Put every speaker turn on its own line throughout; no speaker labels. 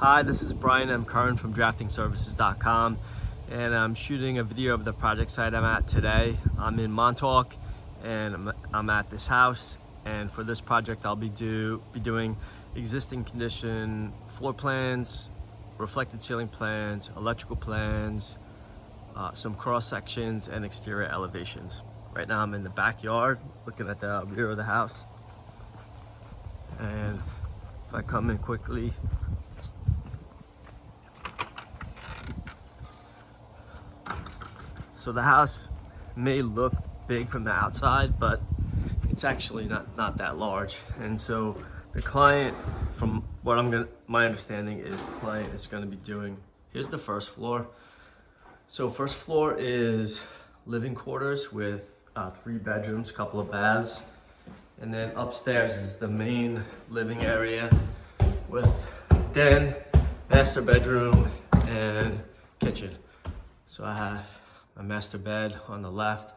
Hi, this is Brian M. Curran from draftingservices.com, and I'm shooting a video of the project site I'm at today. I'm in Montauk and I'm at this house, and for this project I'll be doing existing condition floor plans, reflected ceiling plans, electrical plans, some cross sections and exterior elevations. Right now I'm in the backyard looking at the rear of the house, and if I come in quickly, so the house may look big from the outside, but it's actually not that large. And so the client, from what my understanding is, the client is going to be doing, here's the first floor. So first floor is living quarters with 3 bedrooms, a couple of baths. And then upstairs is the main living area with den, master bedroom, and kitchen. So I have a master bed on the left.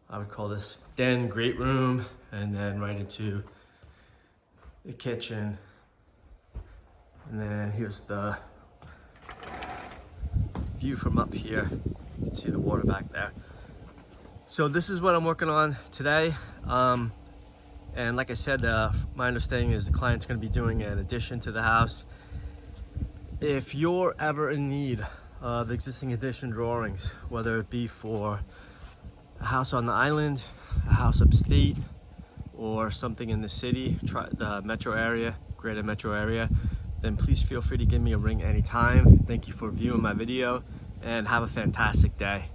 I would call this den, great room, and then right into the kitchen. And then here's the view from up here. You can see the water back there. So this is what I'm working on today. And like I said, my understanding is the client's going to be doing an addition to the house. If you're ever in need of existing addition drawings, whether it be for a house on the island, a house upstate, or something in the city, the metro area, greater metro area, then please feel free to give me a ring anytime. Thank you for viewing my video and have a fantastic day.